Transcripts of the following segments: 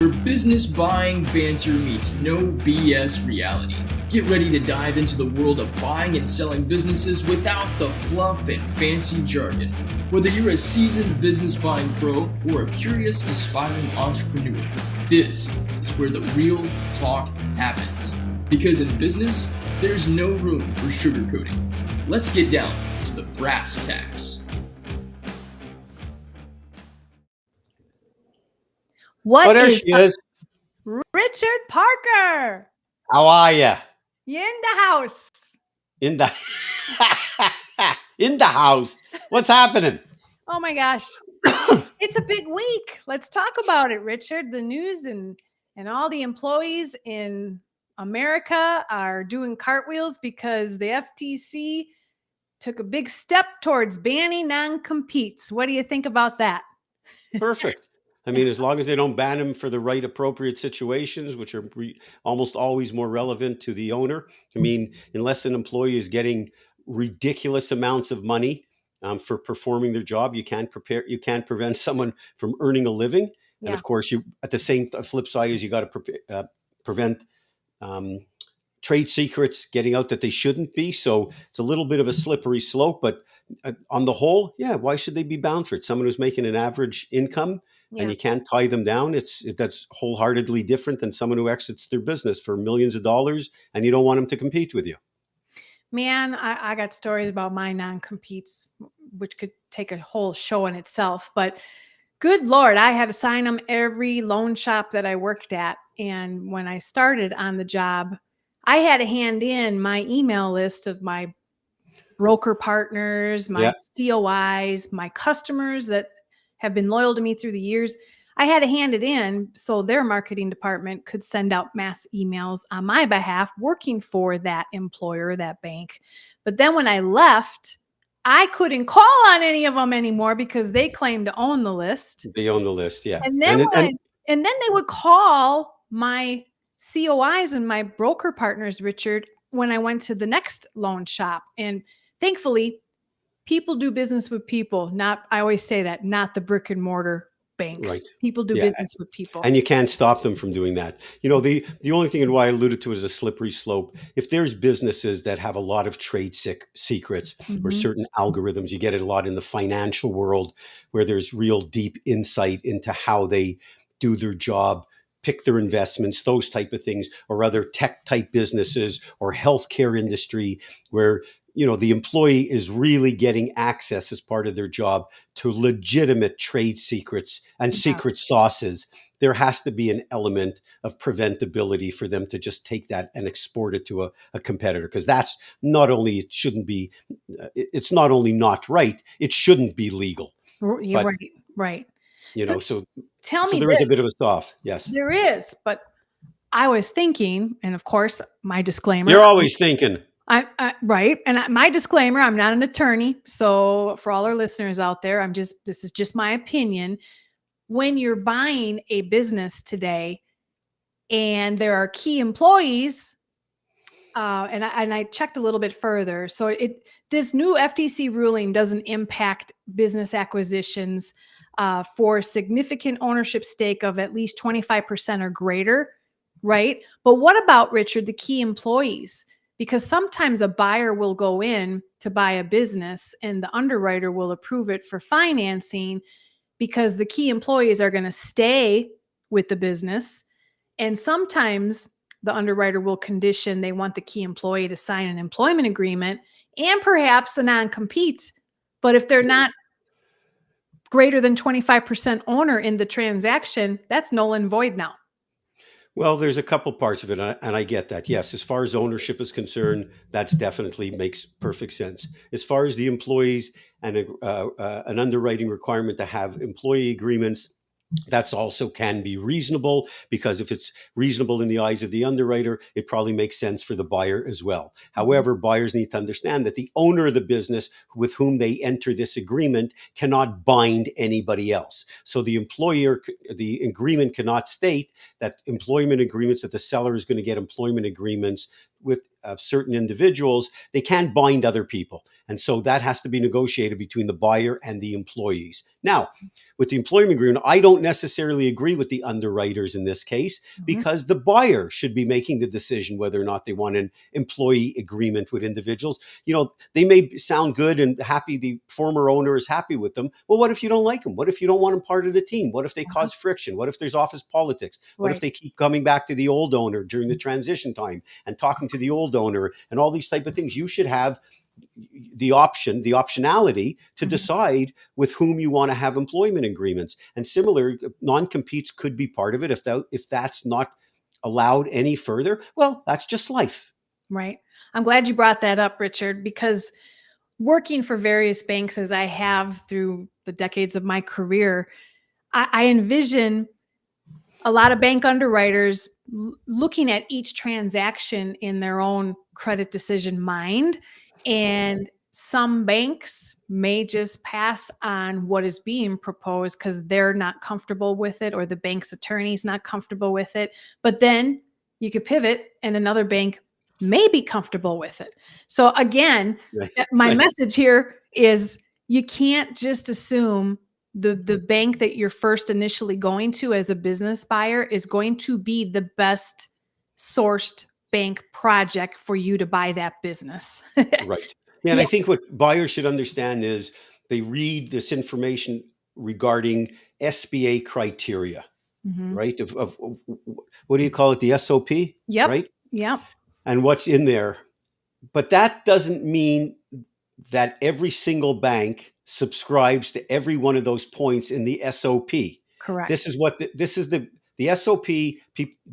where business buying banter meets no BS reality. Get ready to dive into the world of buying and selling businesses without the fluff and fancy jargon. Whether you're a seasoned business buying pro or a curious aspiring entrepreneur, this is where the real talk happens. Because in business, there's no room for sugarcoating. Let's get down to the brass tacks. What there is she is. Richard Parker How are you? in the house? In the in the house. What's happening? Oh my gosh. It's a big week. Let's talk about it, Richard. The news and all the employees in America are doing cartwheels because the FTC took a big step towards banning non-competes. What do you think about that? Perfect. I mean, as long as they don't ban them for the right appropriate situations, which are almost always more relevant to the owner. I mean, unless an employee is getting ridiculous amounts of money for performing their job, you can't prevent someone from earning a living. Yeah. And of course, you at the same flip side is you got to prevent trade secrets getting out that they shouldn't be. So it's a little bit of a slippery slope, but on the whole, yeah, why should they be bound for it? Someone who's making an average income and you can't tie them down. That's wholeheartedly different than someone who exits their business for millions of dollars and you don't want them to compete with you. Man, I got stories about my non-competes, which could take a whole show in itself. But good Lord, I had to sign them every loan shop that I worked at. And when I started on the job, I had to hand in my email list of my broker partners, my COIs, my customers that have been loyal to me through the years. I had to hand it in so their marketing department could send out mass emails on my behalf working for that employer, that bank. But then when I left, I couldn't call on any of them anymore because they claimed to own the list. They own the list, yeah. And then and then they would call my COIs and my broker partners, Richard, when I went to the next loan shop. And thankfully, people do business with people, I always say that, not the brick and mortar banks. Right. People do business with people. And you can't stop them from doing that. You know, the only thing and why I alluded to it is a slippery slope. If there's businesses that have a lot of trade secrets or certain algorithms, you get it a lot in the financial world where there's real deep insight into how they do their job, pick their investments, those type of things, or other tech type businesses or healthcare industry where, you know, the employee is really getting access as part of their job to legitimate trade secrets and secret sauces. There has to be an element of preventability for them to just take that and export it to a competitor. Because that's not only, it's not only not right, it shouldn't be legal. Yeah, right. You know, so tell me there is a bit of a soft, yes. There is, but I was thinking, and of course, my disclaimer. You're always thinking. Right. And my disclaimer, I'm not an attorney. So for all our listeners out there, this is just my opinion. When you're buying a business today and there are key employees, and I checked a little bit further. So this new FTC ruling doesn't impact business acquisitions for significant ownership stake of at least 25% or greater, right? But what about, Richard, the key employees? Because sometimes a buyer will go in to buy a business and the underwriter will approve it for financing because the key employees are going to stay with the business. And sometimes the underwriter will condition they want the key employee to sign an employment agreement and perhaps a non-compete. But if they're not greater than 25% owner in the transaction, that's null and void now. Well, there's a couple parts of it, and I get that. Yes, as far as ownership is concerned, that's definitely makes perfect sense. As far as the employees and an underwriting requirement to have employee agreements, that's also can be reasonable, because if it's reasonable in the eyes of the underwriter, it probably makes sense for the buyer as well. However, buyers need to understand that the owner of the business with whom they enter this agreement cannot bind anybody else. So the agreement cannot state that the seller is going to get employment agreements certain individuals, they can't bind other people. And so that has to be negotiated between the buyer and the employees. Now, with the employment agreement, I don't necessarily agree with the underwriters in this case, because the buyer should be making the decision whether or not they want an employee agreement with individuals. They may sound good and happy. The former owner is happy with them. Well, what if you don't like them? What if you don't want them part of the team? What if they cause friction? What if there's office politics? What if they keep coming back to the old owner during the transition time and talking to the old owner and all these type of things? You should have the optionality to decide with whom you want to have employment agreements. And similar, non-competes could be part of it. If that's not allowed any further, well, that's just life. Right. I'm glad you brought that up, Richard, because working for various banks as I have through the decades of my career, I envision a lot of bank underwriters looking at each transaction in their own credit decision mind. And some banks may just pass on what is being proposed because they're not comfortable with it, or the bank's attorney's not comfortable with it. But then you could pivot and another bank may be comfortable with it. So again, my message here is you can't just assume the bank that you're first initially going to as a business buyer is going to be the best sourced bank project for you to buy that business. Right. Yeah, and I think what buyers should understand is they read this information regarding SBA criteria, right? Of what do you call it? The SOP, right? Yep. And what's in there. But that doesn't mean that every single bank subscribes to every one of those points in the SOP. Correct. This is the SOP.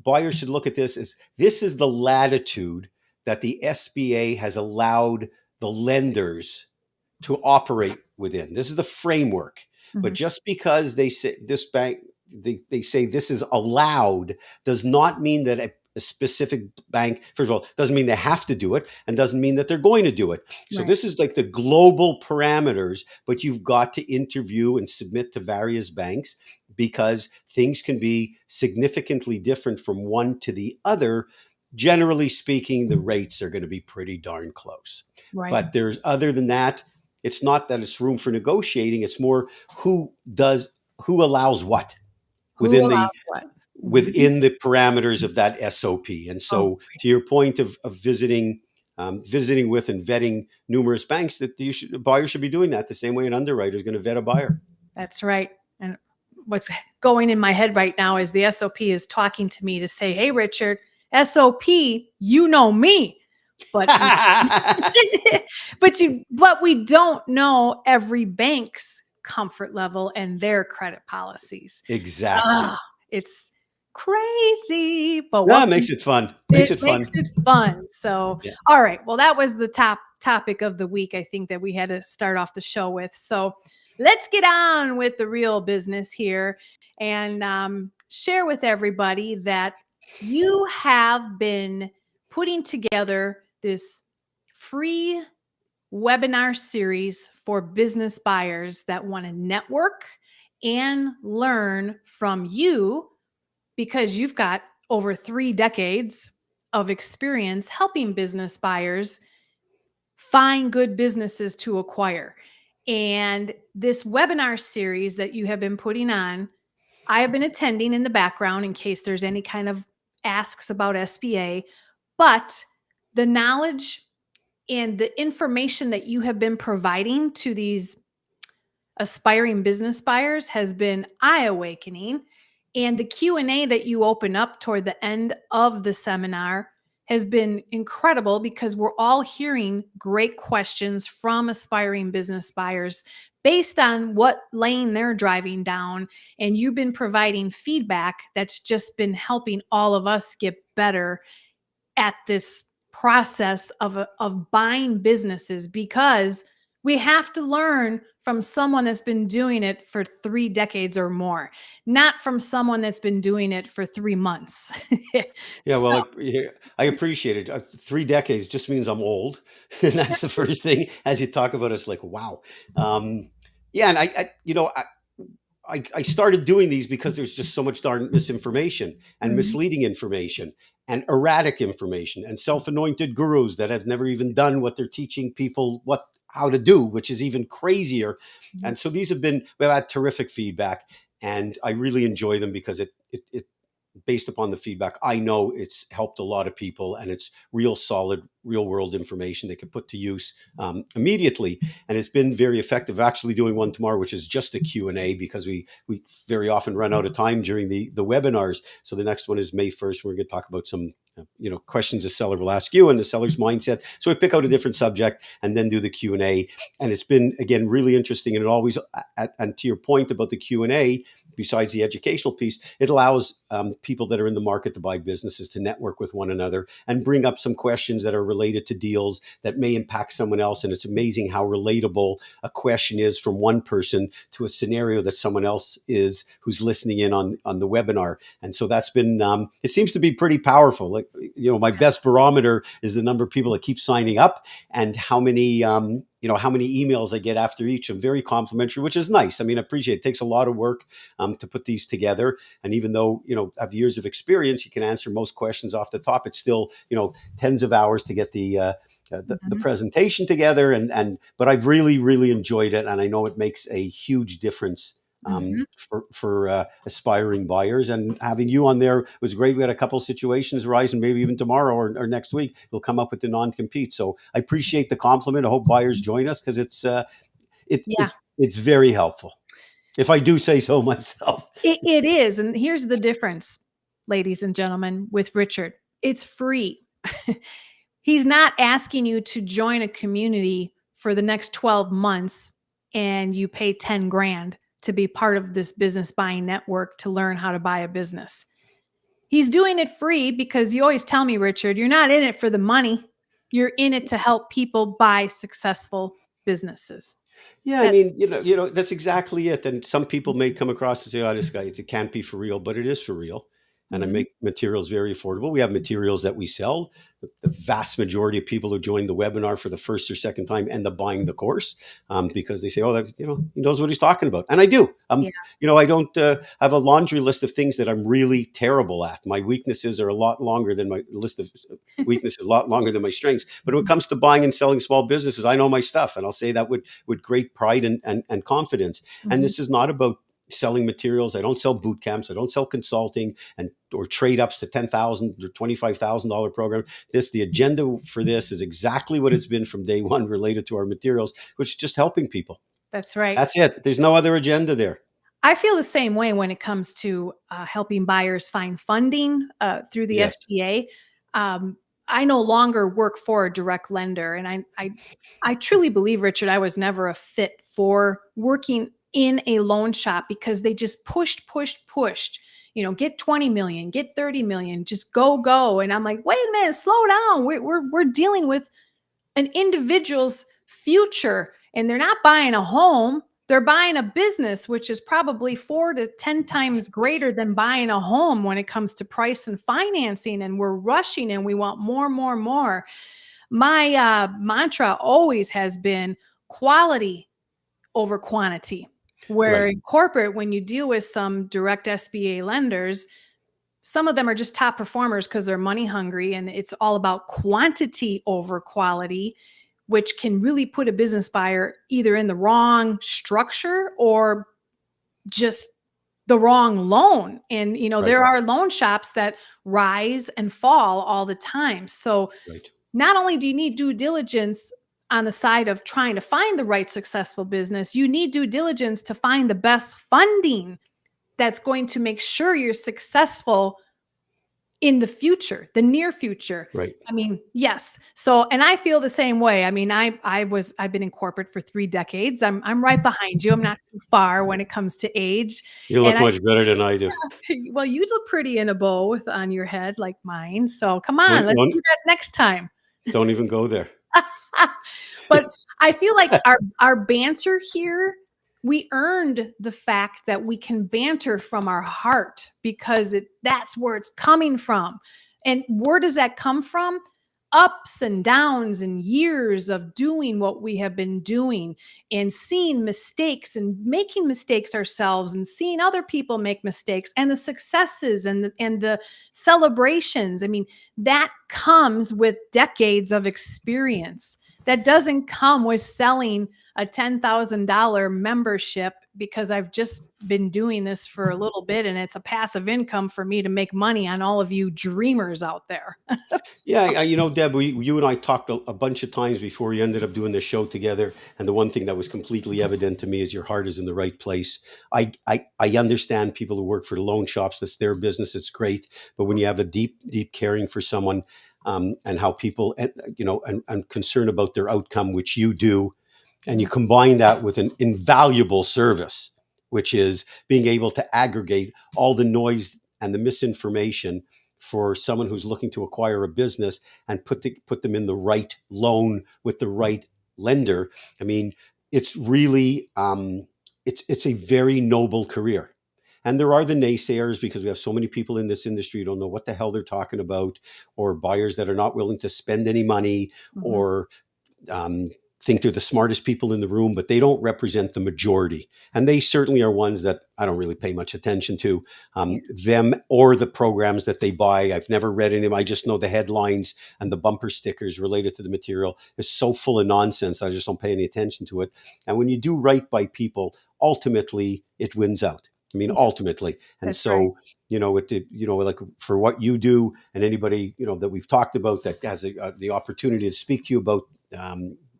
Buyers should look at this as this is the latitude that the SBA has allowed the lenders to operate within. This is the framework. But just because they say this bank, they say this is allowed, does not mean that a specific bank, first of all, doesn't mean they have to do it, and doesn't mean that they're going to do it. So this is like the global parameters, but you've got to interview and submit to various banks because things can be significantly different from one to the other. Generally speaking, the rates are going to be pretty darn close. Right. But other than that, it's not that it's room for negotiating. It's more who allows what within the parameters of that SOP. And so to your point of visiting with and vetting numerous banks, that a buyer should be doing that the same way an underwriter is going to vet a buyer. That's right. And what's going in my head right now is the SOP is talking to me to say, hey, Richard, SOP, you know me. But but we don't know every bank's comfort level and their credit policies. Exactly. It's crazy, but it makes it fun. Makes it fun. So, all right. Well, that was the top topic of the week, I think, that we had to start off the show with. So let's get on with the real business here and share with everybody that you have been putting together this free webinar series for business buyers that want to network and learn from you, because you've got over 3 decades of experience helping business buyers find good businesses to acquire. And this webinar series that you have been putting on, I have been attending in the background in case there's any kind of asks about SBA, but the knowledge and the information that you have been providing to these aspiring business buyers has been eye-awakening. And the Q&A that you open up toward the end of the seminar has been incredible, because we're all hearing great questions from aspiring business buyers based on what lane they're driving down. And you've been providing feedback that's just been helping all of us get better at this process of buying businesses, because we have to learn from someone that's been doing it for 3 decades or more, not from someone that's been doing it for 3 months. Well, I appreciate it. 3 decades just means I'm old. And that's the first thing as you talk about, it's like, wow. And I started doing these because there's just so much darn misinformation and Mhm. misleading information and erratic information and self-anointed gurus that have never even done what they're teaching people how to do, which is even crazier. Mhm. And so we've had terrific feedback, and I really enjoy them because it based upon the feedback, I know it's helped a lot of people, and it's real solid, real world information they can put to use immediately. And it's been very effective. Actually doing one tomorrow, which is just a Q&A, because we very often run out of time during the webinars. So the next one is May 1st. We're going to talk about some questions a seller will ask you and the seller's mindset. So we pick out a different subject and then do the Q&A. And it's been, again, really interesting. And it always, and to your point about the Q&A, besides the educational piece, it allows people that are in the market to buy businesses to network with one another and bring up some questions that are related to deals that may impact someone else. And it's amazing how relatable a question is from one person to a scenario that someone else is who's listening in on the webinar. And so that's been, it seems to be pretty powerful. Like, my best barometer is the number of people that keep signing up and how many, how many emails I get after each. I'm very complimentary, which is nice. I mean, I appreciate it. It takes a lot of work to put these together. And even though, I have years of experience, you can answer most questions off the top. It's still, tens of hours to get the Mhm. presentation together. But I've really, really enjoyed it. And I know it makes a huge difference Mhm. for aspiring buyers. And having you on there was great. We had a couple of situations arise, and maybe even tomorrow or next week, we'll come up with the non-compete. So I appreciate the compliment. I hope buyers join us, because it, Yeah, it, it's very helpful, if I do say so myself. it is. And here's the difference, ladies and gentlemen, with Richard. It's free. He's not asking you to join a community for the next 12 months and you pay 10 grand to be part of this business buying network to learn how to buy a business. He's doing it free because you always tell me, Richard, you're not in it for the money. You're in it to help people buy successful businesses. Yeah, I That mean, that's exactly it. And some people may come across and say, "Oh, this guy, it can't be for real," but it is for real. And I Mhm. make materials very affordable. We have materials that we sell. The vast majority of people who join the webinar for the first or second time end up buying the course, because they say, "Oh, that he knows what he's talking about," and I do. Yeah. I don't have a laundry list of things that I'm really terrible at. My weaknesses are a lot longer than my list of weaknesses, a lot longer than my strengths. But when it comes to buying and selling small businesses, I know my stuff, and I'll say that with great pride and confidence. And Mhm. this is not about selling materials. I don't sell boot camps. I don't sell consulting or trade ups to $10,000 or $25,000 program. The agenda for this is exactly what it's been from day one, related to our materials, which is just helping people. That's right. That's it. There's no other agenda there. I feel the same way when it comes to helping buyers find funding through the Yes. SBA. Um, I no longer work for a direct lender, and I truly believe, Richard, I was never a fit for working in a loan shop because they just pushed. Get 20 million, get 30 million, just go. And I'm like, wait a minute, slow down. We're dealing with an individual's future, and they're not buying a home, they're buying a business, which is probably 4 to 10 times greater than buying a home when it comes to price and financing. And we're rushing and we want more. My mantra always has been quality over quantity. Where Right. in corporate, when you deal with some direct SBA lenders, some of them are just top performers because they're money hungry, and it's all about quantity over quality, which can really put a business buyer either in the wrong structure or just the wrong loan. And Right. there are loan shops that rise and fall all the time. So Right. not only do you need due diligence on the side of trying to find the right successful business, you need due diligence to find the best funding that's going to make sure you're successful in the future, the near future. Right. I mean, yes. So, and I feel the same way. I mean, I've been in corporate for 3 decades. I'm right behind you. I'm not too far when it comes to age. You And look much better than I do. well, you look pretty in a bow on your head like mine. So come on, Don't let's don't, do that next time. don't even go there. But I feel like our banter here, we earned the fact that we can banter from our heart because that's where it's coming from. And where does that come from? ups and downs and years of doing what we have been doing and seeing mistakes and making mistakes ourselves and seeing other people make mistakes and the successes and the celebrations. I mean, that comes with decades of experience. That doesn't come with selling a $10,000 membership because I've just been doing this for a little bit and it's a passive income for me to make money on all of you dreamers out there. Yeah, Deb, you and I talked a bunch of times before we ended up doing this show together. And the one thing that was completely evident to me is your heart is in the right place. I understand people who work for the loan shops. That's their business. It's great. But when you have a deep caring for someone, and how people, and concern about their outcome, which you do, and you combine that with an invaluable service, which is being able to aggregate all the noise and the misinformation for someone who's looking to acquire a business and put them in the right loan with the right lender. I mean, it's really it's a very noble career. And there are the naysayers because we have so many people in this industry who don't know what the hell they're talking about, or buyers that are not willing to spend any money, or um, think they're the smartest people in the room, but they don't represent the majority. And they certainly are ones that I don't really pay much attention to, them or the programs that they buy. I've never read any of them. I just know the headlines and the bumper stickers related to the material is so full of nonsense. I just don't pay any attention to it. And when you do right by people, ultimately it wins out. I mean, ultimately. And That's right. like for what you do, and anybody, that we've talked about that has the opportunity to speak to you about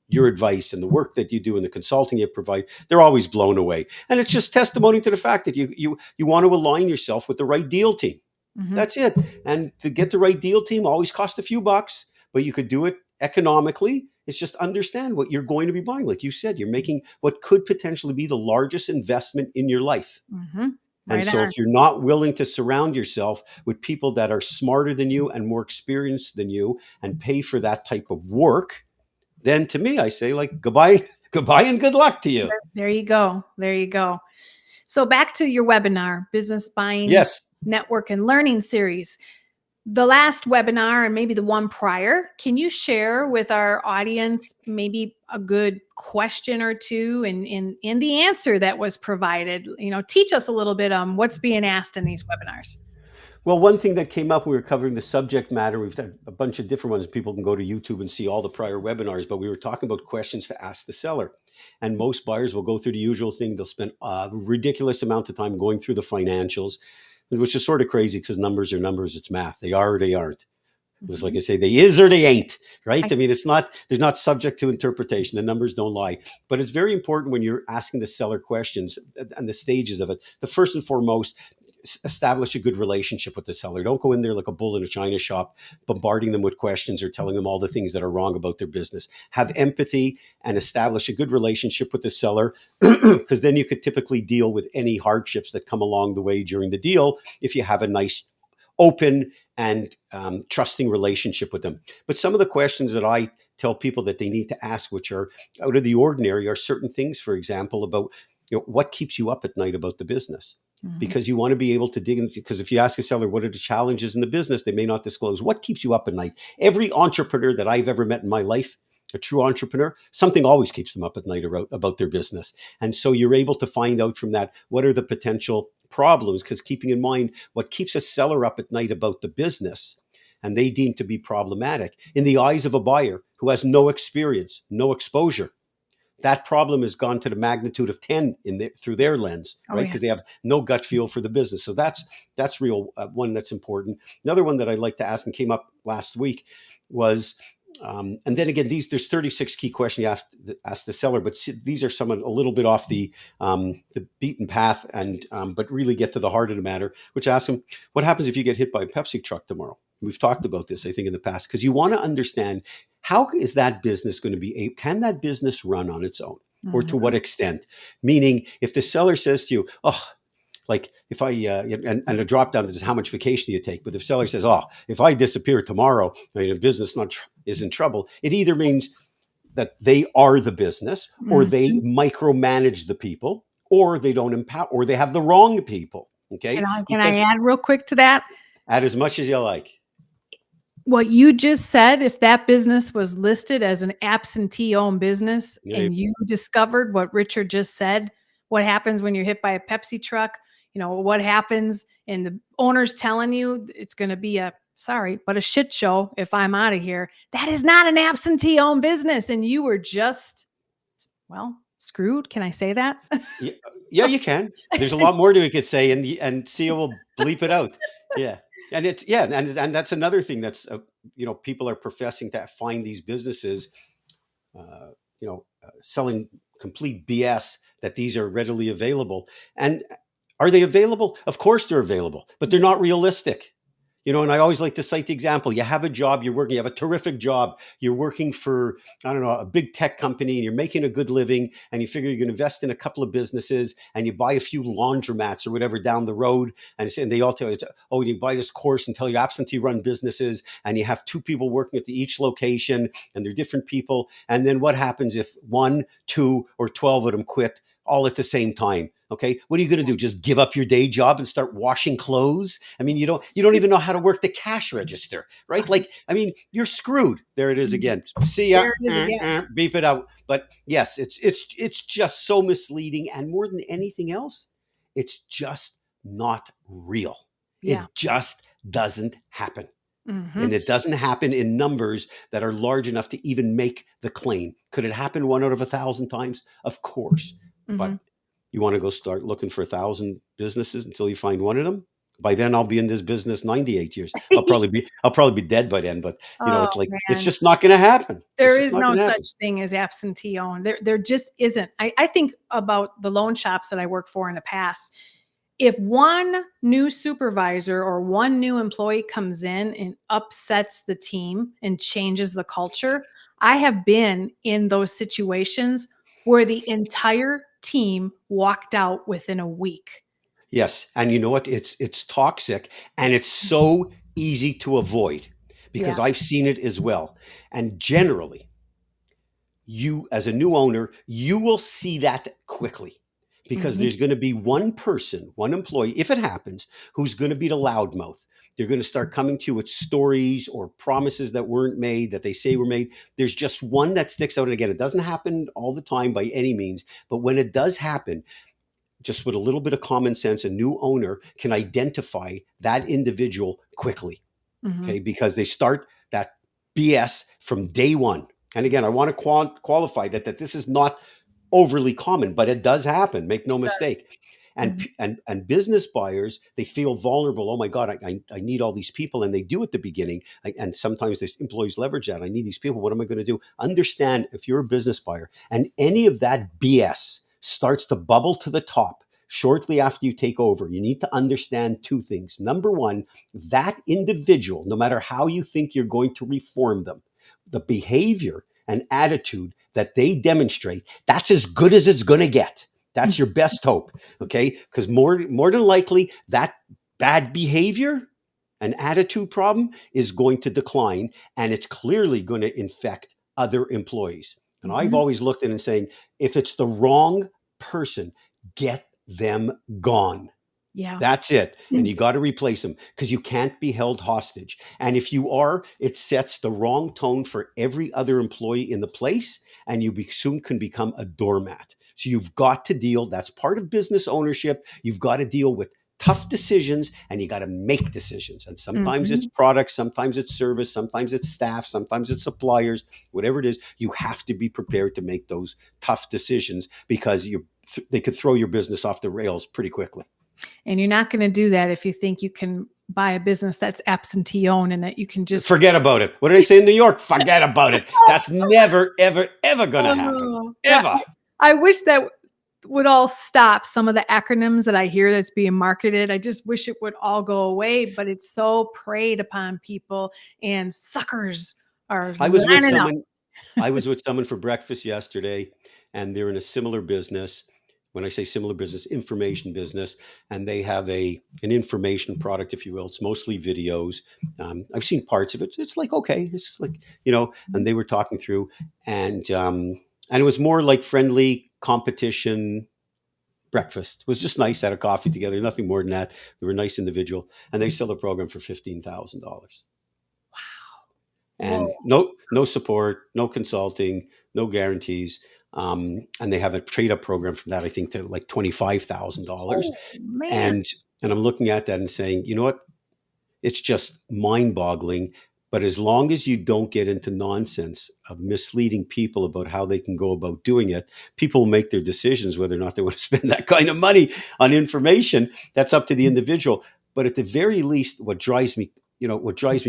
your advice and the work that you do and the consulting you provide, they're always blown away. And it's just testimony to the fact that you want to align yourself with the right deal team. That's it. And to get the right deal team always costs a few bucks, but you could do it economically. It's just understand what you're going to be buying. Like you said, you're making what could potentially be the largest investment in your life. And Right so on. if you're not willing to surround yourself with people that are smarter than you and more experienced than you and pay for that type of work, then to me, I say like goodbye and good luck to you. There you go. There you go. So back to your webinar, Business Buying Yes. Network and Learning Series. The last webinar and maybe the one prior, can you share with our audience maybe a good question or two and in the answer that was provided? Teach us a little bit on what's being asked in these webinars. Well, one thing that came up, we were covering the subject matter. We've had a bunch of different ones. People can go to YouTube and see all the prior webinars, but we were talking about questions to ask the seller. And most buyers will go through the usual thing. They'll spend a ridiculous amount of time going through the financials, which is sort of crazy because numbers are numbers. It's math. They are or they aren't. It's like I say, they is or they ain't, right? I mean, they're not subject to interpretation. The numbers don't lie. But it's very important when you're asking the seller questions and the stages of it. The first and foremost, establish a good relationship with the seller. Don't go in there like a bull in a china shop, bombarding them with questions or telling them all the things that are wrong about their business. Have empathy and establish a good relationship with the seller, because then you could typically deal with any hardships that come along the way during the deal if you have a nice, open, and trusting relationship with them. But some of the questions that I tell people that they need to ask, which are out of the ordinary, are certain things, for example, about what keeps you up at night about the business. Because you want to be able to dig in. Because if you ask a seller, what are the challenges in the business, they may not disclose. What keeps you up at night? Every entrepreneur that I've ever met in my life, a true entrepreneur, something always keeps them up at night about their business. And so you're able to find out from that, what are the potential problems? Because keeping in mind, what keeps a seller up at night about the business and they deem to be problematic in the eyes of a buyer who has no experience, no exposure, that problem has gone to the magnitude of 10 through their lens, right? Because they have no gut feel for the business. So that's real one that's important. Another one that I'd like to ask and came up last week was, and then again, there's 36 key questions you have to ask the seller, but these are some a little bit off the beaten path, and but really get to the heart of the matter, which asks them, what happens if you get hit by a Pepsi truck tomorrow? We've talked about this, I think, in the past, because you want to understand, how is that business going to be, can that business run on its own? Or to what extent? Meaning, if the seller says to you, oh, like if I, and a drop down to just how much vacation you take. But if seller says, oh, if I disappear tomorrow, I mean, a business is in trouble, it either means that they are the business, or they micromanage the people, or they don't empower, or they have the wrong people. Okay. Can I add real quick to that? Add as much as you like. what you just said, if that business was listed as an absentee-owned business Yeah, and you discovered what Richard just said, what happens when you're hit by a Pepsi truck, what happens and the owner's telling you it's going to be a shit show if I'm out of here. That is not an absentee-owned business. And you were just, well, screwed. Can I say that? yeah, yeah, you can. There's a lot more to it could say, and Sia will bleep it out. Yeah, and it's yeah, and that's another thing that's people are professing to find these businesses, selling complete BS that these are readily available. And are they available? Of course they're available, but they're not realistic. And I always like to cite the example. You have a job, you have a terrific job. You're working for, I don't know, a big tech company and you're making a good living and you figure you're going to invest in a couple of businesses and you buy a few laundromats or whatever down the road. And they all tell you, oh, you buy this course and tell you absentee run businesses and you have two people working at each location and they're different people. And then what happens if 1, 2, or 12 of them quit all at the same time? Okay. What are you going to do? Just give up your day job and start washing clothes? I mean, you don't even know how to work the cash register, right? Like, I mean, you're screwed. There it is again. See ya. There it is again. Beep it out. But yes, it's just so misleading. And more than anything else, it's just not real. Yeah. It just doesn't happen. Mm-hmm. And it doesn't happen in numbers that are large enough to even make the claim. Could it happen 1 out of 1,000 times? Of course. Mm-hmm. But you want to go start looking for 1,000 businesses until you find one of them? By then I'll be in this business 98 years. I'll probably be dead by then, but it's like, it's just not going to happen. There is no such thing as absentee owned. There just isn't. I think about the loan shops that I worked for in the past. If one new supervisor or one new employee comes in and upsets the team and changes the culture, I have been in those situations where the entire team walked out within a week. Yes. And you know what? It's toxic and it's so easy to avoid because I've seen it as well. And generally, you as a new owner, you will see that quickly because there's going to be one person, one employee, if it happens, who's going to be the loudmouth. They're going to start coming to you with stories or promises that weren't made, that they say were made. There's just one that sticks out. And again, it doesn't happen all the time by any means, but when it does happen, just with a little bit of common sense, a new owner can identify that individual quickly, okay? Because they start that BS from day one. And again, I want to qualify that this is not overly common, but it does happen. Make no mistake. And business buyers, they feel vulnerable. Oh my God, I need all these people. And they do at the beginning. And sometimes these employees leverage that. I need these people. What am I going to do? Understand, if you're a business buyer and any of that BS starts to bubble to the top shortly after you take over, you need to understand 2 things. Number one, that individual, no matter how you think you're going to reform them, the behavior and attitude that they demonstrate, that's as good as it's going to get. That's your best hope, okay? Because more than likely, that bad behavior and attitude problem is going to decline, and it's clearly going to infect other employees. And I've always looked at it and saying, if it's the wrong person, get them gone. Yeah. That's it. And you got to replace them because you can't be held hostage. And if you are, it sets the wrong tone for every other employee in the place, and you soon can become a doormat. So you've got to deal, that's part of business ownership. You've got to deal with tough decisions, and you got to make decisions. And sometimes it's products, sometimes it's service, sometimes it's staff, sometimes it's suppliers, whatever it is. You have to be prepared to make those tough decisions because they could throw your business off the rails pretty quickly. And you're not going to do that if you think you can buy a business that's absentee owned and that you can just forget about it. What did I say in New York? Forget about it. That's never, ever, ever going to happen. Ever. I wish that would all stop. Some of the acronyms that I hear that's being marketed, I just wish it would all go away, but it's so preyed upon people, and suckers are lining up. I was with someone for breakfast yesterday, and they're in a similar business. When I say similar business, information business, and they have an information product, if you will. It's mostly videos. I've seen parts of it. It's like, okay, it's like, and they were talking through, and it was more like friendly competition breakfast. It was just nice, had a coffee together, nothing more than that. They were a nice individual, and they sell a program for $15,000. Wow. and Whoa. no support, no consulting, no guarantees. And they have a trade up program from that, I think, to like $25,000. Oh man. And I'm looking at that and saying, you know what? It's just mind boggling. But as long as you don't get into nonsense of misleading people about how they can go about doing it, people will make their decisions whether or not they want to spend that kind of money on information. That's up to the individual. But at the very least, what drives me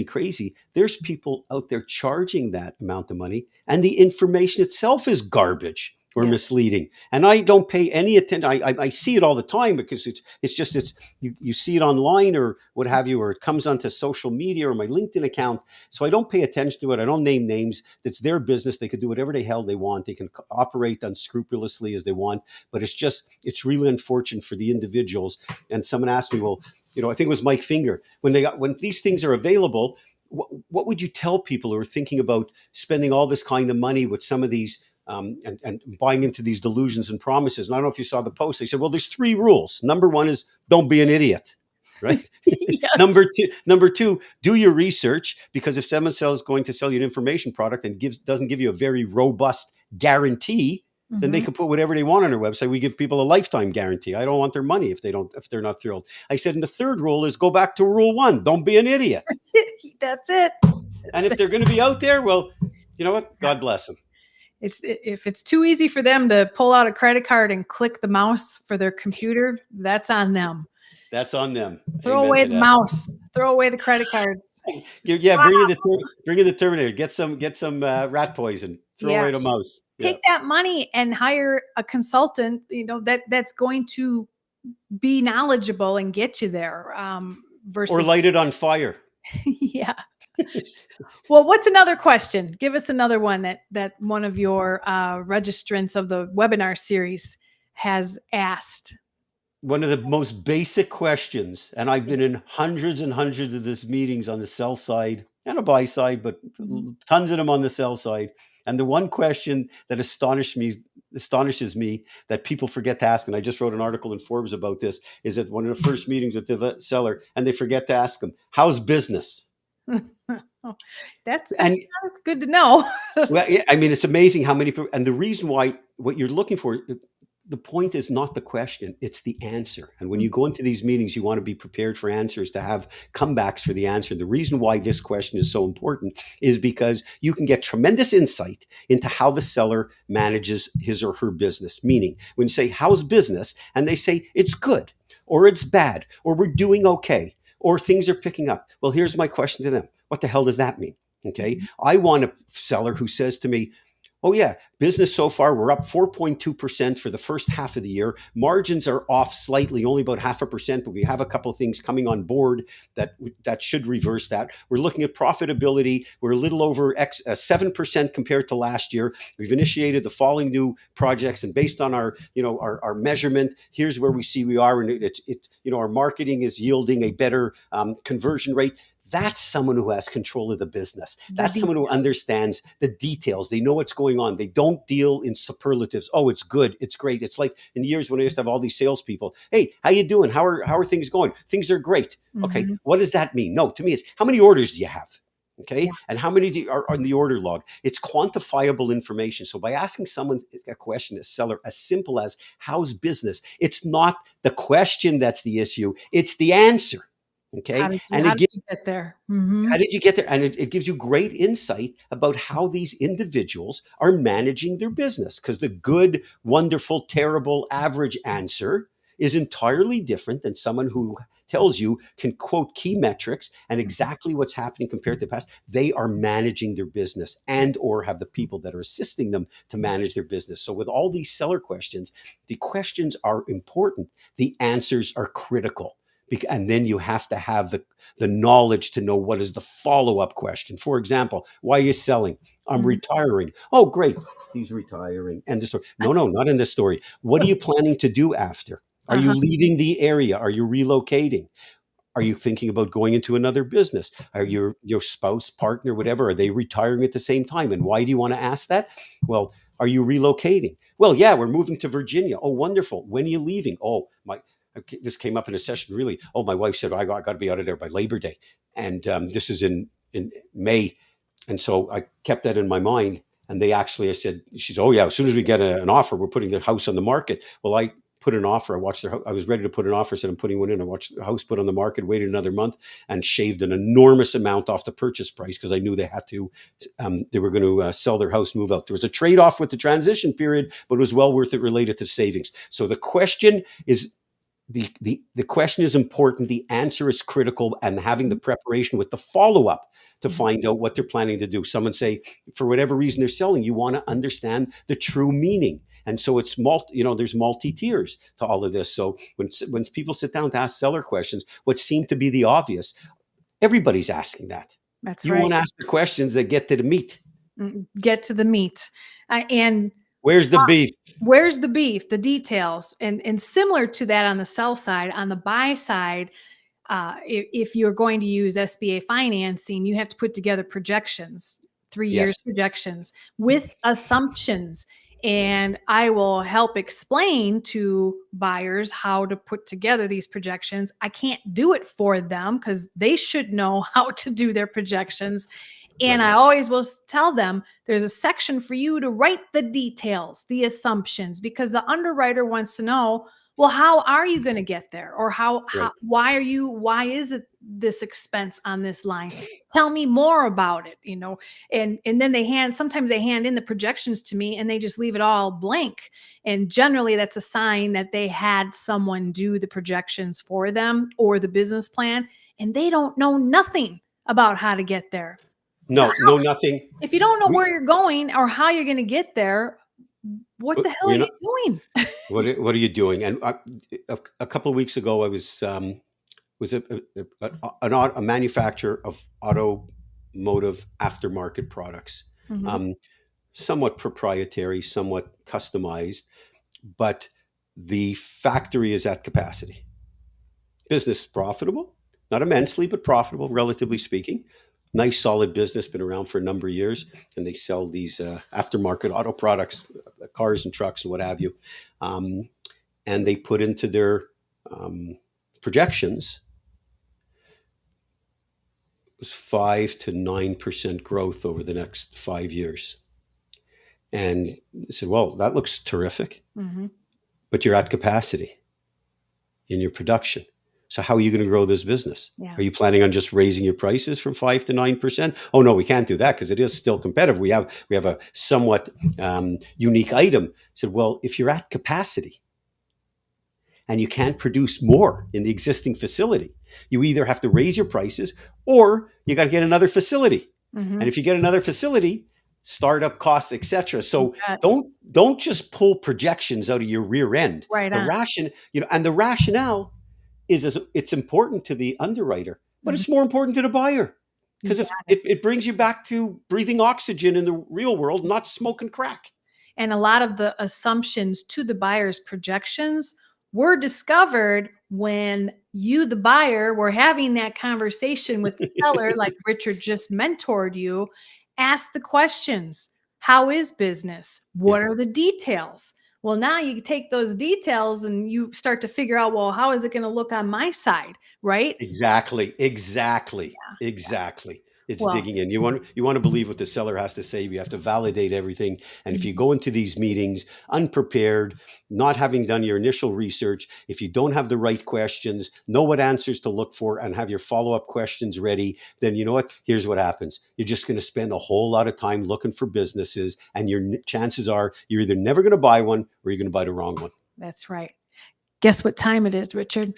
crazy, there's people out there charging that amount of money, and the information itself is garbage or Yes. misleading. And I don't pay any attention. I see it all the time because it's you see it online or what have you, or it comes onto social media or my LinkedIn account. So I don't pay attention to it. I don't name names. It's their business. They could do whatever the hell they want. They can operate unscrupulously as they want. But it's really unfortunate for the individuals. And someone asked me, well, I think it was Mike Finger, when these things are available, what would you tell people who are thinking about spending all this kind of money with some of these and buying into these delusions and promises? And I don't know if you saw the post. They said, well, there's 3 rules. Number 1 is don't be an idiot, right? Yes. Number two, do your research, because if someone is going to sell you an information product and doesn't give you a very robust guarantee, then they Mhm. can put whatever they want on their website. We give people a lifetime guarantee. I don't want their money if they're not thrilled. I said, and the third rule is go back to rule 1. Don't be an idiot. That's it. And if they're going to be out there, well, you know what? God bless them. If it's too easy for them to pull out a credit card and click the mouse for their computer, that's on them. That's on them. Throw Amen away to the that. mouse. Throw away the credit cards. Yeah, bring in the Terminator. Get some rat poison. Throw Yeah. away the mouse. Yeah. Take that money and hire a consultant, that's going to be knowledgeable and get you there. Or Versus, light it on fire. yeah. Well, what's another question? Give us another one that one of your registrants of the webinar series has asked. One of the most basic questions, and I've been in hundreds and hundreds of these meetings on the sell side and a buy side, but tons of them on the sell side. And the one question that astonishes me that people forget to ask, and I just wrote an article in Forbes about this, is that one of the first meetings with the seller, and they forget to ask them, how's business? That's And good to know. well, I mean, it's amazing how many people, and the reason why what you're looking for, the point is not the question, it's the answer. And when you go into these meetings, you want to be prepared for answers, to have comebacks for the answer. The reason why this question is so important is because you can get tremendous insight into how the seller manages his or her business. Meaning, when you say, how's business? And they say, it's good, or it's bad, or we're doing okay, or things are picking up. Well, here's my question to them. What the hell does that mean? Okay. I want a seller who says to me, oh yeah, business so far, we're up 4.2% for the first half of the year. Margins are off slightly, only about 0.5%, but we have a couple of things coming on board that should reverse that. We're looking at profitability. We're a little over 7% compared to last year. We've initiated the following new projects, and based on our measurement, here's where we see we are, and our marketing is yielding a better conversion rate. That's someone who has control of the business. That's someone who understands the details. They know what's going on. They don't deal in superlatives. Oh, it's good. It's great. It's like in the years when I used to have all these salespeople. Hey, how you doing? How are things going? Things are great. Okay. What does that mean? No, to me, it's how many orders do you have? Okay. Yeah. And how many are on the order log? It's quantifiable information. So by asking someone a question, a seller, as simple as how's business, it's not the question that's the issue. It's the answer. Okay. How did you get there? How did you get there? And it gives you great insight about how these individuals are managing their business, because the good, wonderful, terrible, average answer is entirely different than someone who tells you, can quote key metrics and exactly what's happening compared to the past. They are managing their business and or have the people that are assisting them to manage their business. So with all these seller questions, the questions are important. The answers are critical. And then you have to have the knowledge to know what is the follow-up question. For example, why are you selling? I'm retiring. Oh, great. He's retiring. End of story. No, not in this story. What are you planning to do after? Are you leaving the area? Are you relocating? Are you thinking about going into another business? Are your spouse, partner, whatever, are they retiring at the same time? And why do you want to ask that? Well, are you relocating? Well, yeah, we're moving to Virginia. Oh, wonderful. When are you leaving? Oh, this came up in a session, really. Oh, my wife said, I got to be out of there by Labor Day. And this is in May. And so I kept that in my mind. And they actually, I said, she's, oh yeah, as soon as we get an offer, we're putting the house on the market. Well, I put an offer. I watched I was ready to put an offer. Said I'm putting one in. I watched the house put on the market, waited another month, and shaved an enormous amount off the purchase price because I knew they had to. They were going to sell their house, move out. There was a trade off with the transition period, but it was well worth it related to savings. So the question is. The question is important. The answer is critical, and having the preparation with the follow up to find out what they're planning to do. Someone say, for whatever reason they're selling, you want to understand the true meaning. And so it's there's multi tiers to all of this. So when people sit down to ask seller questions, what seem to be the obvious, everybody's asking that. That's You right. want to ask the questions that get to the meat. Get to the meat. And Where's the beef? where's the beef, the details? And similar to that on the sell side, on the buy side, if you're going to use SBA financing, you have to put together projections, 3 years Yes. projections with assumptions. And I will help explain to buyers how to put together these projections. I can't do it for them because they should know how to do their projections. And Right. I always will tell them there's a section for you to write the details, the assumptions, because the underwriter wants to know, well, how are you going to get there? Or Right. why is it this expense on this line? Tell me more about it, and then sometimes they hand in the projections to me and they just leave it all blank. And generally that's a sign that they had someone do the projections for them or the business plan, and they don't know nothing about how to get there. No, nothing. If you don't know We, where you're going or how you're going to get there, what the hell are you you know, doing? what are you doing? And a couple of weeks ago, I was a manufacturer of automotive aftermarket products, Mhm. um, somewhat proprietary, somewhat customized, but the factory is at capacity. Business profitable, not immensely, but profitable, relatively speaking. Nice, solid business, been around for a number of years, and they sell these aftermarket auto products, cars and trucks and what have you. Um, and they put into their projections was 5 to 9% growth over the next 5 years. And I said, well, that looks terrific, Mhm. but you're at capacity in your production. So how are you going to grow this business? Yeah. Are you planning on just raising your prices from 5 to 9%? Oh no, we can't do that because it is still competitive. We have a somewhat unique item. I said, well, if you're at capacity and you can't produce more in the existing facility, you either have to raise your prices or you got to get another facility. Mhm. And if you get another facility, startup costs, etc. You So bet. don't just pull projections out of your rear end. Right The on. the rationale is it's important to the underwriter, but Mhm. it's more important to the buyer You because got if it brings you back to breathing oxygen in the real world, not smoking crack. And a lot of the assumptions to the buyer's projections were discovered when you, the buyer, were having that conversation with the seller, like Richard just mentored you. Ask the questions. How is business? Yeah. What are the details? Well, now you take those details and you start to figure out, well, how is it going to look on my side? Right? Exactly, exactly, Yeah. exactly. It's Well, digging in. You want to believe what the seller has to say. You have to validate everything. And if you mhm. go into these meetings unprepared, not having done your initial research, if you don't have the right questions, know what answers to look for, and have your follow-up questions ready, then you know what? Here's what happens. You're just going to spend a whole lot of time looking for businesses, and your chances are you're either never going to buy one or you're going to buy the wrong one. That's right. Guess what time it is, Richard?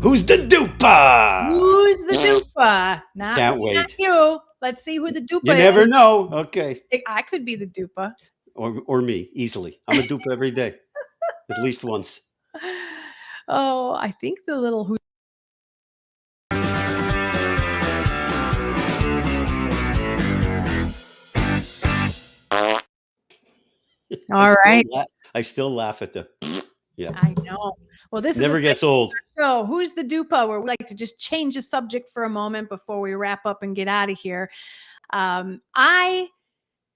Who's the duper? Who's the dupa? Not Can't me, not wait. you. Let's see who the You dupa never is. know. Okay. I could be the dupa. Or me, easily. I'm a dupe every day, at least once. Oh, I think the little who. All right. I still laugh at the yeah. I know. Well, this is a Never segment gets old. show. Who's the dupa? Where we like to just change the subject for a moment before we wrap up and get out of here. I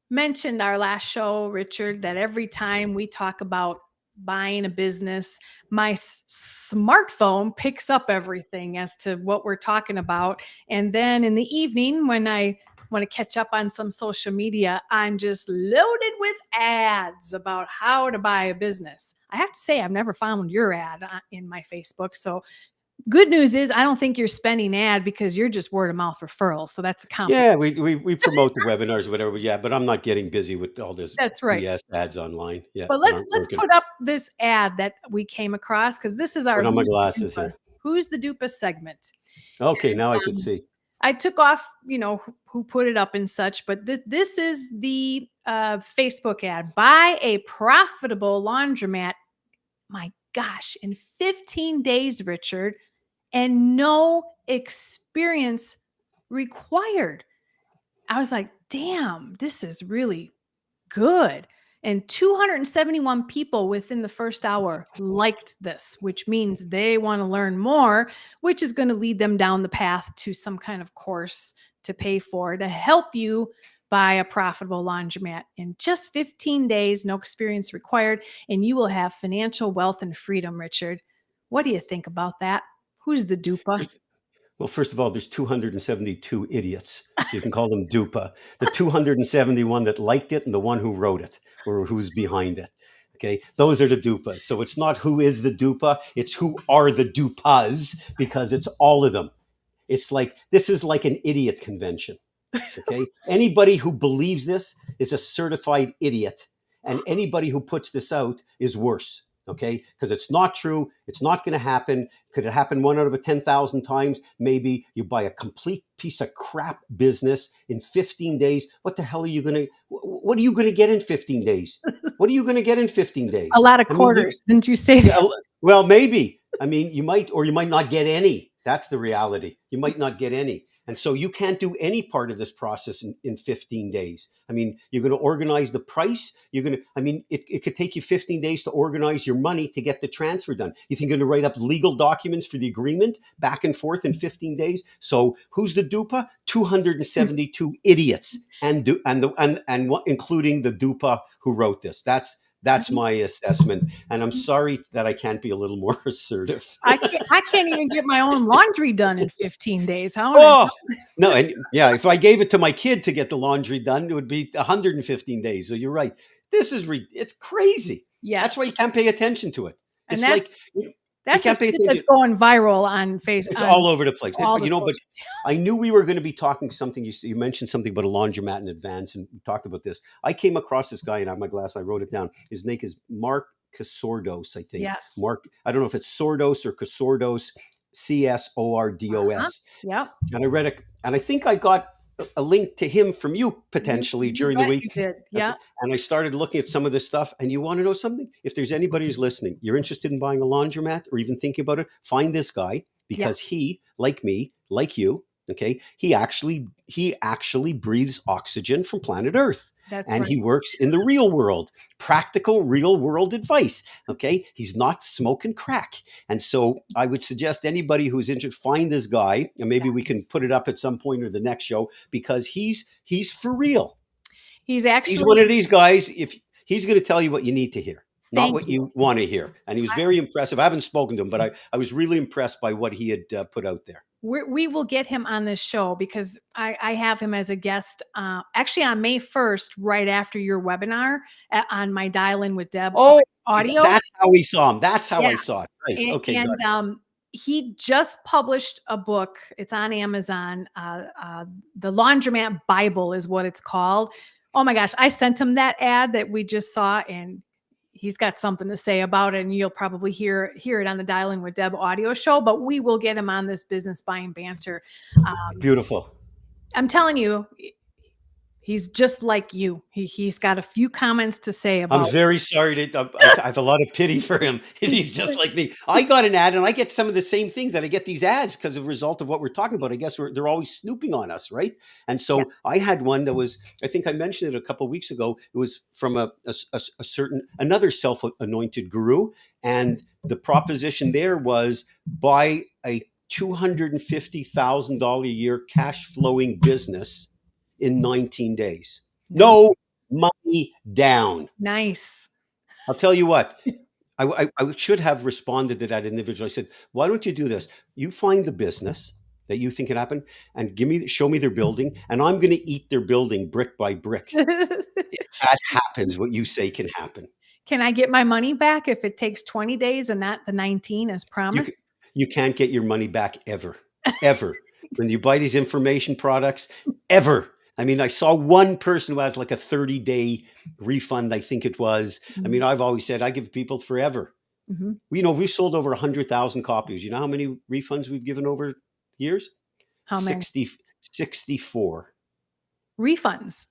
mentioned our last show, Richard, that every time we talk about buying a business, my smartphone picks up everything as to what we're talking about. And then in the evening, when I want to catch up on some social media, I'm just loaded with ads about how to buy a business. I have to say, I've never found your ad in my Facebook. So good news is I don't think you're spending ad because you're just word of mouth referrals. So that's a compliment. Yeah, we promote the webinars, whatever. Yeah, but I'm not getting busy with all this That's right. BS ads online. Yeah, But that let's aren't working. put up this ad that we came across because this is our Put on my glasses Dupa? here. Who's the Dupa segment. Okay, now I could Um, see. I took off, who put it up and such, but this is the Facebook ad. Buy a profitable laundromat. My gosh, in 15 days, Richard, and no experience required. I was like, damn, this is really good. And 271 people within the first hour liked this, which means they want to learn more, which is going to lead them down the path to some kind of course to pay for to help you buy a profitable laundromat in just 15 days, no experience required, and you will have financial wealth and freedom, Richard. What do you think about that? Who's the dupa? Well, first of all, there's 272 idiots. So you can call them dupa. The 271 that liked it and the one who wrote it or who's behind it. Okay. Those are the dupas. So it's not who is the dupa, it's who are the dupas because it's all of them. It's like, this is like an idiot convention. Okay. Anybody who believes this is a certified idiot. And anybody who puts this out is worse. Okay. Because it's not true. It's not going to happen. Could it happen 1 out of 10,000 times? Maybe. You buy a complete piece of crap business in 15 days. What the hell are you going to, what are you going to get in 15 days? What are you going to get in 15 days? A lot of I mean, quarters. Didn't you say that? well, maybe. I mean, you might, or you might not get any. That's the reality. You might not get any. And so you can't do any part of this process in 15 days. I mean, you're going to organize the price. You're going to, I mean, it could take you 15 days to organize your money to get the transfer done. You think you're going to write up legal documents for the agreement back and forth in 15 days? So who's the dupa? 272 idiots and including the dupa who wrote this. That's my assessment. And I'm sorry that I can't be a little more assertive. I can't even get my own laundry done in 15 days. How? Oh, no. And yeah, if I gave it to my kid to get the laundry done, it would be 115 days. So you're right. It's crazy. Yes. That's why you can't pay attention to it. And It's like, that's can't the pay shit attention. that's going viral on Facebook. It's all over the place. all the But I knew we were going to be talking something. You mentioned something about a laundromat in advance, and we talked about this. I came across this guy, and I have my glass. I wrote it down. His name is Mark Casordos, I think. Yes. Mark. I don't know if it's Sordos or Casordos, Cordos. Yep. And I read it, and I think I got a link to him from you potentially during the week. You did. Yeah. And I started looking at some of this stuff. And you want to know something? If there's anybody who's listening, you're interested in buying a laundromat or even thinking about it, find this guy because he, like me, like you, okay, he actually breathes oxygen from planet Earth. That's and right. He works in the real world, practical real world advice. Okay. He's not smoking crack. And so I would suggest anybody who's interested, find this guy, and maybe we can put it up at some point or the next show because he's for real. He's one of these guys. If he's going to tell you what you need to hear, not what you want to hear. And he was very impressive. I haven't spoken to him, but I was really impressed by what he had put out there. We will get him on this show because I have him as a guest actually on May 1st, right after your webinar on my Dial In with Deb audio. That's how we saw him. That's how I saw it. Right. Okay. And he just published a book. It's on Amazon. The Laundromat Bible is what it's called. Oh my gosh. I sent him that ad that we just saw, and he's got something to say about it, and you'll probably hear it on the Dial In with Deb audio show, but we will get him on this Business Buying Banter. Beautiful. I'm telling you, he's just like you. He's got a few comments to say about I'm very sorry I have a lot of pity for him if he's just like me. I got an ad and I get some of the same things that I get these ads because of a result of what we're talking about. I guess they're always snooping on us, right? And so I had one that was, I think I mentioned it a couple of weeks ago. It was from another self-anointed guru. And the proposition there was buy a $250,000 a year cash flowing business in 19 days. No money down. Nice. I'll tell you what, I should have responded to that individual. I said, "Why don't you do this? You find the business that you think can happen, and show me their building, and I'm going to eat their building brick by brick. If that happens, what you say can happen. Can I get my money back if it takes 20 days and not the 19 as You c- promised? you can't get your money back ever, ever. When you buy these information products, ever. I mean, I saw one person who has like a 30-day refund, I think it was. I mean, Mhm, I've always said I give people forever. mhm. We've sold over 100,000 copies. You know how many refunds we've given over years? How many? 60, 64 Refunds.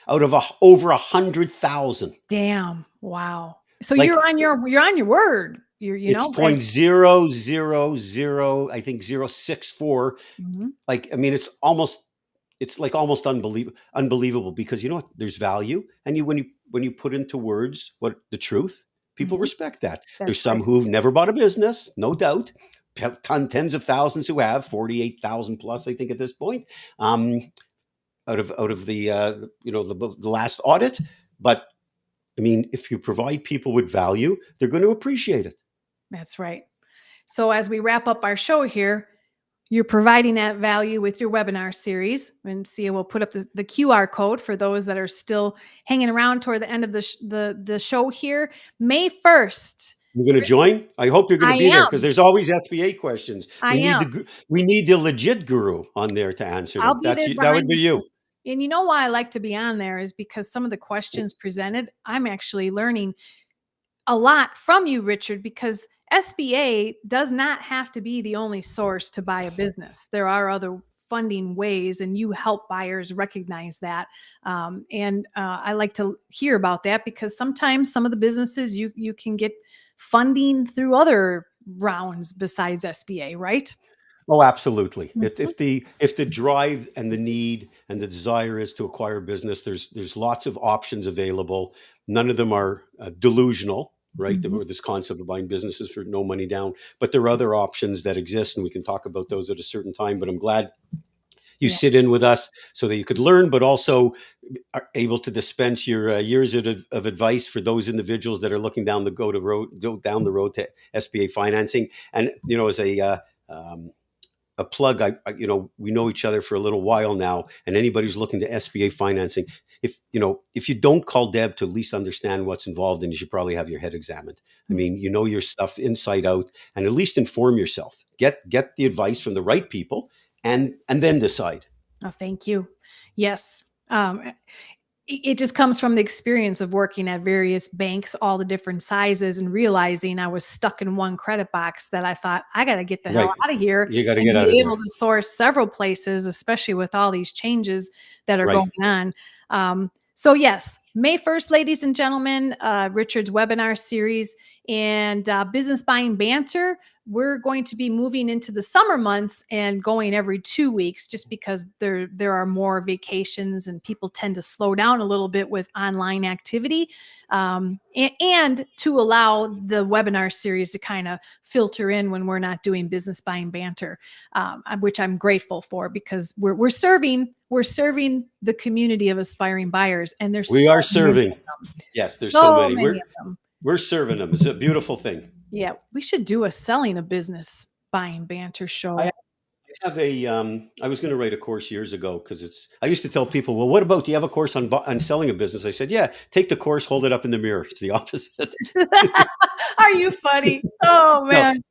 out of over 100,000. Damn. Wow. So Like you're on your word. it's point As zero zero zero, I think 064. Mhm, Like, I mean, it's like almost unbelievable because you know what? There's value. And when you put into words what the truth, people mhm. respect that. There's That's some right. who've never bought a business, no doubt. Tens of thousands who have 48,000 plus, I think, at this point. Um, out of the the last audit. But I mean, if you provide people with value, they're going to appreciate it. That's right. So as we wrap up our show here, you're providing that value with your webinar series. And Sia will put up the QR code for those that are still hanging around toward the end of the show here. May 1st. You're going to join. I hope you're going I to be there because am. there's always SBA questions. I We need am. the legit guru on there to answer I'll them. be there That would behind be the you. scenes. And you know why I like to be on there is because some of the questions presented, I'm actually learning a lot from you, Richard, because SBA does not have to be the only source to buy a business. There are other funding ways, and you help buyers recognize that. I like to hear about that because sometimes some of the businesses you can get funding through other rounds besides SBA, right? Oh, absolutely. Mhm. If the drive and the need and the desire is to acquire business, there's lots of options available. None of them are delusional, right? Mhm. This concept of buying businesses for no money down, but there are other options that exist, and we can talk about those at a certain time. But I'm glad you Yeah. sit in with us so that you could learn, but also are able to dispense your years of advice for those individuals that are looking go down the road to SBA financing. And as a plug, we know each other for a little while now, and anybody who's looking to SBA financing, if you don't call Deb to at least understand what's involved, then you should probably have your head examined. I Mhm. mean, you know your stuff inside out, and at least inform yourself. Get the advice from the right people, and then decide. Oh, thank you. Yes. It just comes from the experience of working at various banks, all the different sizes, and realizing I was stuck in one credit box that I thought I got to get the hell Right, out of here you got to and get out be of able there. to source several places, especially with all these changes that are Right. going on. So yes, May 1st, ladies and gentlemen, Richard's webinar series and Business Buying Banter. We're going to be moving into the summer months and going every 2 weeks just because there are more vacations and people tend to slow down a little bit with online activity, and to allow the webinar series to kind of filter in when we're not doing Business Buying Banter, which I'm grateful for because we're serving the community of aspiring buyers, and there's We so are many serving. of them, Yes, there's so so many. many We're of them. we're serving them. It's a beautiful thing. Yeah, we should do a selling a business buying banter I show. have I was going to write a course years ago because I used to tell people, well, what about, do you have a course on selling a business? I said, yeah, take the course, hold it up in the mirror. It's the opposite. Are you funny? Oh No, man.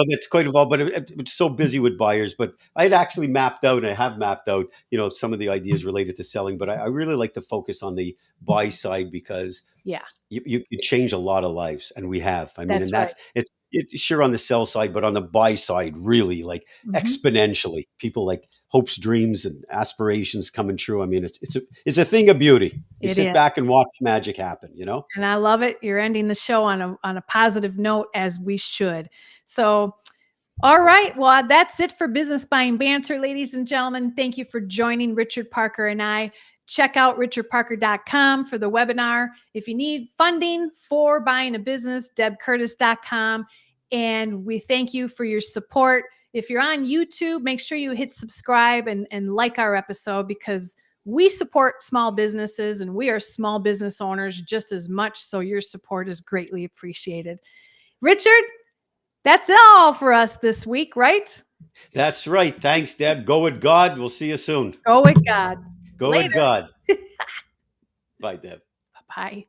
that's quite involved, but it's so busy with buyers. But I'd actually mapped out, and I have mapped out, some of the ideas related to selling. But I really like to focus on the buy side because Yeah, you can change a lot of lives, and we have. I mean, that's and right. it's sure on the sell side, but on the buy side, really, like, Mhm. exponentially. People, like, hopes, dreams, and aspirations coming true. I mean, it's a thing of beauty. You It sit back is. and watch magic happen. And I love it. You're ending the show on a positive note as we should. So, all right. Well, that's it for Business Buying Banter, ladies and gentlemen. Thank you for joining Richard Parker and I. Check out richardparker.com for the webinar. If you need funding for buying a business, debcurtis.com. And we thank you for your support. If you're on YouTube, make sure you hit subscribe and like our episode because We support small businesses and we are small business owners just as much. So your support is greatly appreciated. Richard, that's all for us this week, right? That's right. Thanks, Deb. Go with God. We'll see you soon. Go with God. Go Later. with God. Bye, Deb. Bye.